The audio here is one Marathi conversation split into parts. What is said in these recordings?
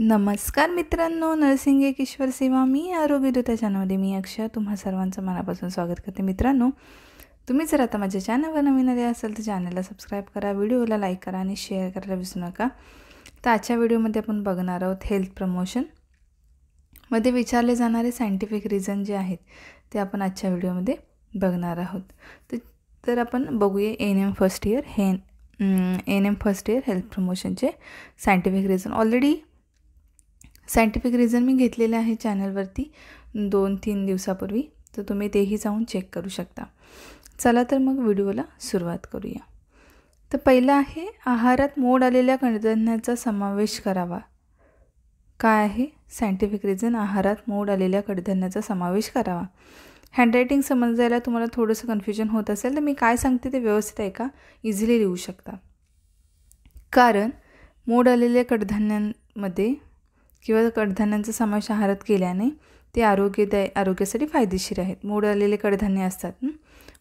नमस्कार मित्रांनो, नरसिंगे किशोर सेवा मी आरोग्यदूत चॅनलमध्ये मी अक्षय तुम्हा सर्वांचं मनापासून स्वागत करते. मित्रांनो, तुम्ही जर आता माझ्या चॅनलवर नवीन आले असाल तर चॅनलला सबस्क्राईब करा, व्हिडिओला लाईक करा आणि शेअर करायला विसरू नका. तर आजच्या व्हिडिओमध्ये आपण बघणार आहोत हेल्थ प्रमोशन मध्ये विचारले जाणारे सायंटिफिक रिझन जे आहेत ते आपण आजच्या व्हिडिओमध्ये बघणार आहोत. तर आपण बघूया NM first year NM first year health प्रमोशनचे scientific reason. Already scientific reason मी घेतलेले आहे चॅनलवरती 2-3 दिवसापूर्वी, तर तुम्ही तेही जाऊन चेक करू शकता. चला तर मग व्हिडिओला सुरुवात करूया. तर पहिलं आहे आहारात मोड आलेल्या कडधान्याचा समावेश करावा. काय आहे सायंटिफिक रिझन? आहारात मोड आलेल्या कडधान्याचा समावेश करावा. हँडरायटिंग समजायला तुम्हाला थोडंसं कन्फ्युजन होत असेल तर मी काय सांगते ते व्यवस्थित ऐका, इझिली लिहू शकता. कारण मोड आलेल्या कडधान्यांमध्ये किंवा कडधान्यांचा समावेश आहारात केल्याने ते आरोग्यासाठी फायदेशीर आहेत. मोड आलेले कडधान्य असतात,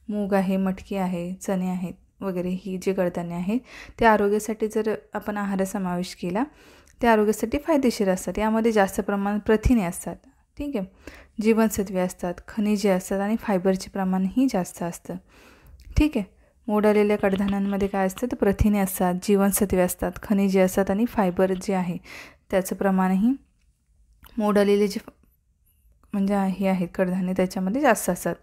मूग आहे, मटकी आहे, चणे आहेत वगैरे, ही जे कडधान्य आहेत ते आरोग्यासाठी जर आपण आहारात समावेश केला ते आरोग्यासाठी फायदेशीर असतात. यामध्ये जास्त प्रमाणात प्रथिने असतात, ठीक आहे, जीवनसत्वे असतात, खनिजे असतात आणि फायबरचे प्रमाणही जास्त असतं, ठीक आहे. मोड आलेल्या कडधान्यांमध्ये काय असतं तर प्रथिने असतात, जीवनसत्वे असतात, खनिजे असतात आणि फायबर जे आहे त्याचं प्रमाणही मोड आलेले जे म्हणजे हे आहेत कडधान्य त्याच्यामध्ये जास्त असतात.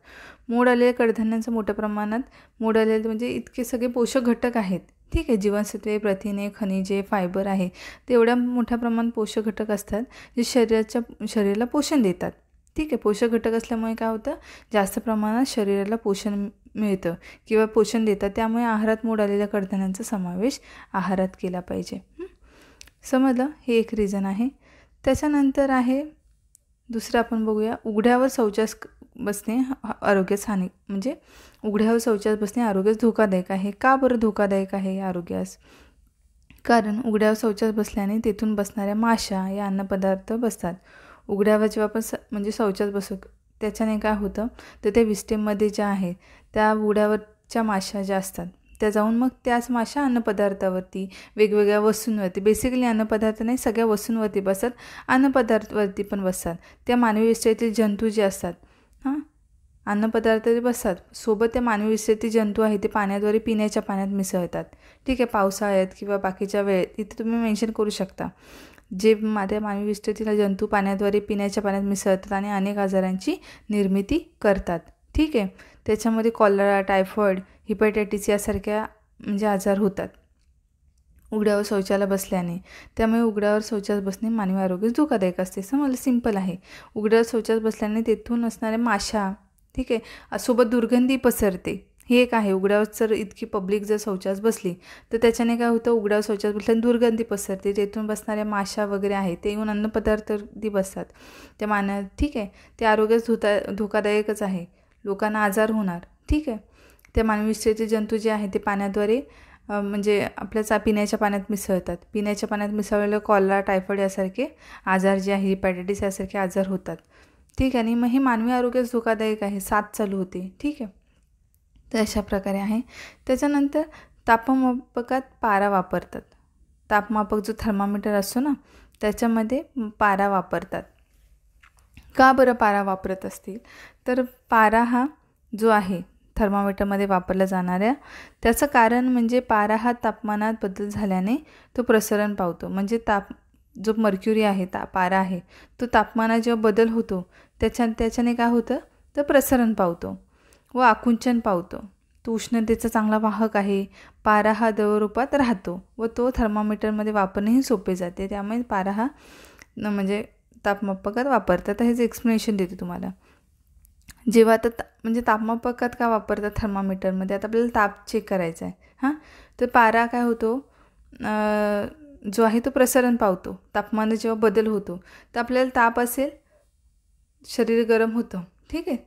मोड आलेल्या कडधान्यांचं मोठ्या प्रमाणात मोड आलेले म्हणजे इतके सगळे पोषक घटक आहेत, ठीक आहे, जीवनसत्वे, प्रथिने, खनिजे, फायबर आहे, ते एवढ्या मोठ्या प्रमाणात पोषक घटक असतात जे शरीराला पोषण देतात, ठीक आहे. पोषक घटक असल्यामुळे काय होतं, जास्त प्रमाणात शरीराला पोषण मिळतं किंवा पोषण देतात. त्यामुळे आहारात मोड आलेल्या कडधान्यांचा समावेश आहारात केला पाहिजे. समजलं? हे एक रिझन आहे. त्याच्यानंतर आहे दुसरं, आपण बघूया उघड्यावर शौचास बसणे आरोग्यास म्हणजे उघड्यावर शौचास बसणे आरोग्यास धोकादायक आहे. का बरं धोकादायक आहे आरोग्यास? कारण उघड्यावर शौचास बसल्याने तेथून बसणाऱ्या माशा या अन्नपदार्थ बसतात. उघड्यावर जेव्हा आपण म्हणजे शौचास बसू त्याच्याने काय होतं तर त्या विस्टेमध्ये ज्या आहेत त्या उघड्यावरच्या माशा ज्या असतात त्या जाऊन मग त्याच माशा अन्नपदार्थावरती, वेगवेगळ्या वस्तूंवरती, बेसिकली अन्नपदार्थ नाही सगळ्या वस्तूंवरती बसतात, अन्नपदार्थावरती पण बसतात. त्या मानवी विष्ठेतील जंतू जे असतात अन्नपदार्थावरती बसतात, सोबत त्या मानवी विष्ठेतील जंतू आहे ते पाण्याद्वारे पिण्याच्या पाण्यात मिसळतात, ठीक आहे. पावसाळ्यात किंवा बाकीच्या वेळेत इथे तुम्ही मेन्शन करू शकता. जे त्या मानवी विष्ठेतील जंतू पाण्याद्वारे पिण्याच्या पाण्यात मिसळतात आणि अनेक आजारांची निर्मिती करतात, ठीक आहे. त्याच्यामध्ये कॉलरा, टायफॉईड, हिपॅटायटिस यासारख्या म्हणजे आजार होतात उघड्यावर शौचाला बसल्याने. त्यामुळे उघड्यावर शौचास बसणे मानवी आरोग्यास धोकादायक असते. समजलं? सिंपल आहे. उघड्यावर शौचास बसल्याने तेथून असणाऱ्या माशा, ठीक आहे, सोबत दुर्गंधी पसरते. हे एक आहे. उघड्यावर जर इतकी पब्लिक जर शौचास बसली तर त्याच्याने काय होतं, उघड्यावर शौचास बसल्याने दुर्गंधी पसरते, तेथून बसणाऱ्या माशा वगैरे आहेत ते येऊन अन्नपदार्थावरती बसतात त्या ठीक आहे. ते आरोग्यास धोकादायकच आहे, लोकांना आजार होणार, ठीक आहे. त्या मानवी विष्ठेचे जंतू जे आहेत ते पाण्याद्वारे म्हणजे आपल्या पिण्याच्या पाण्यात मिसळतात. पिण्याच्या पाण्यात मिसळलेलं कॉलरा, टायफॉईड यासारखे आजार जे आहे, हिपॅटायटिस यासारखे आजार होतात, ठीक आहे. आणि मग हे मानवी आरोग्यास धोकादायक आहे, साथ चालू होते, ठीक आहे. तर अशा प्रकारे आहे. त्याच्यानंतर तापमापकात पारा वापरतात. तापमापक जो थर्मामीटर असतो ना त्याच्यामध्ये पारा वापरतात. का बरं पारा वापरत असतील तर पारा हा जो आहे थर्मामीटरमध्ये वापरला जाणाऱ्या त्याचं कारण म्हणजे पारा हा तापमानात बदल झाल्याने तो प्रसरण पावतो. म्हणजे जो मर्क्युरी आहे पारा आहे तो तापमानात जेव्हा बदल होतो त्याच्याने काय होतं तर प्रसरण पावतो व आकुंचन पावतो. तो उष्णतेचा चांगला वाहक आहे. पारा हा द्रवरूपात राहतो व तो थर्मामीटरमध्ये वापरणेही सोपे जाते. त्यामुळे पारा हा म्हणजे तापमापकात वापरतात. तर हेच एक्सप्लेनेशन देते तुम्हाला. जेव्हा आता म्हणजे तापमापकात का वापरतात थर्मामीटरमध्ये, आता आपल्याला ताप चेक करायचा आहे तर पारा काय होतो जो आहे तो प्रसरण पावतो. तापमानात जेव्हा बदल होतो तर आपल्याला ताप असेल, शरीर गरम होतं, ठीक आहे.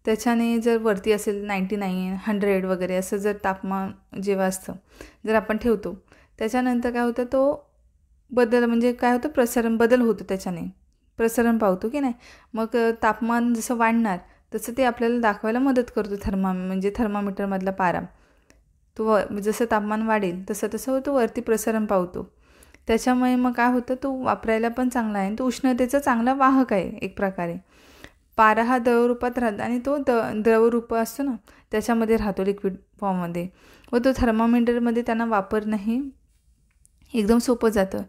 त्याच्याने जर वरती असेल 99, 100 वगैरे असं जर तापमान जेव्हा असतं जर आपण ठेवतो त्याच्यानंतर काय होतं तो बदल म्हणजे काय होतं प्रसरण बदल होतो, त्याच्याने प्रसरण पावतो की नाही. मग तापमान जसं वाढणार तसं ते आपल्याला दाखवायला मदत करतो म्हणजे थर्मामीटरमधला पारा. तो जसं तापमान वाढेल तसं तो वरती प्रसरण पावतो. त्याच्यामुळे मग काय होतं, तो वापरायला पण चांगला आहे आणि तो उष्णतेचा चांगला वाहक आहे एक प्रकारे. पारा हा द्रवरूपात राहतो आणि तो द्रवरूप असतो ना त्याच्यामध्ये राहतो लिक्विड फॉर्ममध्ये, व तो थर्मामीटरमध्ये त्यांना वापरणंही एकदम सोपं जातं.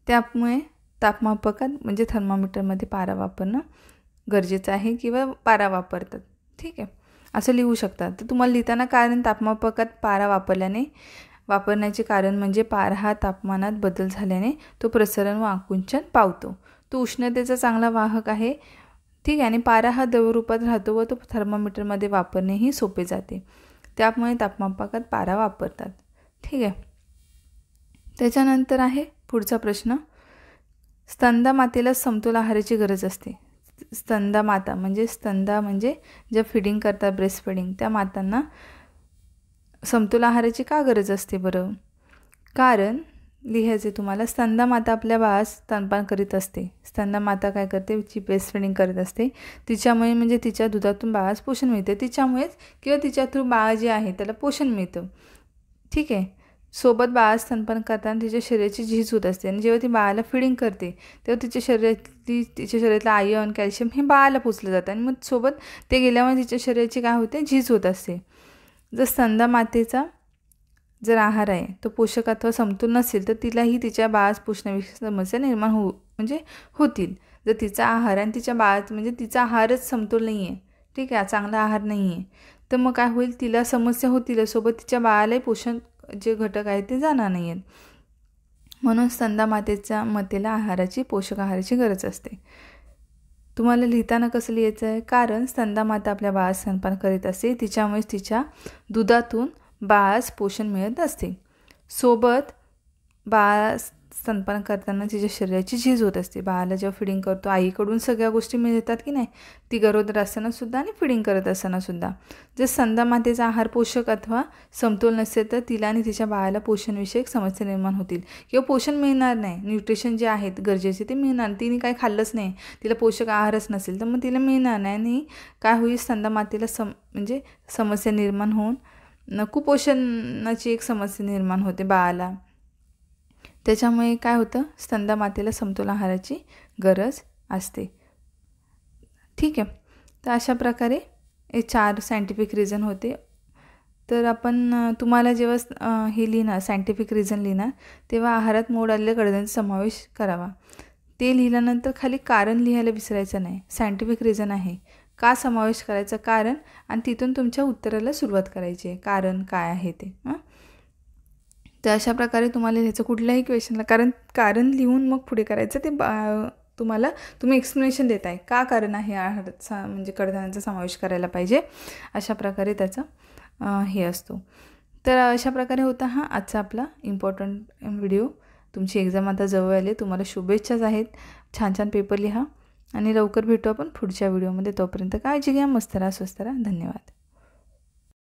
त्यामुळे तापमापकात म्हणजे थर्मामीटरमध्ये पारा वापरणं गरजेचं आहे किंवा पारा वापरतात. ठीक आहे, असं लिहू शकतात. तर तुम्हाला लिहिताना कारण तापमापकात पारा वापरण्याचे कारण म्हणजे पारा हा तापमानात बदल झाल्याने तो प्रसरण व आकुंचन पावतो. तो उष्णतेचा चांगला वाहक आहे. ठीक आहे, आणि पारा हा द्रवरूपात राहतो व तो थर्मामीटरमध्ये वापरणेही सोपे जाते. त्यामुळे तापमापकात पारा वापरतात. ठीक आहे. त्याच्यानंतर आहे पुढचा प्रश्न, स्तंदा मातेला समतोल आहाराची गरज असते. स्तंदा म्हणजे ज्या फिडिंग करतात, ब्रेस्ट फिडिंग, त्या मातांना समतोल आहाराची का गरज असते बरं? कारण लिहायचे तुम्हाला, स्तंदा माता आपल्या बाळास स्तनपान करीत असते. स्तंदा माता काय करते, जी ब्रेस्ट फिडिंग करत असते, तिच्यामुळे म्हणजे तिच्या दुधातून बाळास पोषण मिळते. तिच्यामुळेच किंवा तिच्या थ्रू बाळ जे आहे त्याला पोषण मिळतं. ठीक आहे. सोबत बाळास स्तनपान करताना तिच्या शरीराची झीज होत असते आणि जेव्हा ती बाळाला फिडिंग करते तेव्हा तिच्या शरीरातलं आयर्न, कॅल्शियम हे बाळाला पोचलं जातं आणि मग सोबत ते गेल्यामुळे तिच्या शरीराची काय होते, झीज होत असते. जर स्तंदा मातेचा जर आहार आहे तो पोषक अथवा समतोल नसेल तर तिलाही तिच्या बाळास पोषणाविषयी समस्या निर्माण होतील. जर तिचा आहार आणि तिच्या बाळात म्हणजे तिचा आहारच समतोल नाही आहे, ठीक आहे, चांगला आहार नाही आहे, तर मग काय होईल, तिला समस्या होतील, सोबत तिच्या बाळालाही पोषण जे घटक आहेत ते जाणार नाही आहेत. म्हणून स्तंदा मातेच्या मतेला पोषक आहाराची गरज असते. तुम्हाला लिहिताना कसं लिहायचं आहे, कारण स्तंदा माता आपल्या बाळास स्तनपान करीत असते, तिच्यामुळेच तिच्या दुधातून बाळास पोषण मिळत असते. सोबत बाळास स्तनपान करताना तिच्या शरीराची झीज होत असते. बाळाला जेव्हा फिडिंग करतो आईकडून सगळ्या गोष्टी मिळतात की नाही, ती गरोदर असतानासुद्धा आणि फिडिंग करत असतानासुद्धा. जर स्तंदा मातेचा आहार पोषक अथवा समतोल नसेल तर तिला आणि तिच्या बाळाला पोषणविषयक समस्या निर्माण होतील किंवा पोषण मिळणार नाही. न्यूट्रिशन जे आहेत गरजेचे ते मिळणार, तिने काही खाल्लंच नाही, तिला पोषक आहारच नसेल तर मग तिला मिळणार नाही आणि काय होईल, स्तंदा मातेला समस्या निर्माण होऊन कुपोषणाची एक समस्या निर्माण होते बाळाला. त्याच्यामुळे काय होतं, स्तंदा मातेला समतोल आहाराची गरज असते. ठीक आहे. तर अशा प्रकारे हे 4 सायंटिफिक रिझन होते. तर आपण तुम्हाला जेव्हा हे लिहिणार, सायंटिफिक रिझन लिहिणार, तेव्हा आहारात मोड आलेल्या कडधान्यांचा समावेश करावा. ते लिहिल्यानंतर खाली कारण लिहायला विसरायचं नाही. सायंटिफिक रिझन आहे, का समावेश करायचं कारण, आणि तिथून तुमच्या उत्तराला सुरुवात करायची आहे, कारण काय आहे ते. तर अशा प्रकारे तुम्हाला लिहायचं कुठल्याही क्वेश्चनला कारण लिहून मग पुढे करायचं. ते तुम्ही एक्सप्लेनेशन देत आहे का कारण आहे आहारात म्हणजे कडधान्यांचा समावेश करायला पाहिजे, अशा प्रकारे त्याचा हे असतो. तर अशा प्रकारे होता हा आजचा आपला इम्पॉर्टंट व्हिडिओ. तुमची एक्झाम आता जवळ आली, तुम्हाला शुभेच्छाच आहेत. छान छान पेपर लिहा आणि लवकर भेटू आपण पुढच्या व्हिडिओमध्ये. तोपर्यंत काळजी घ्या, मस्त राहा, स्वस्त राहा. धन्यवाद.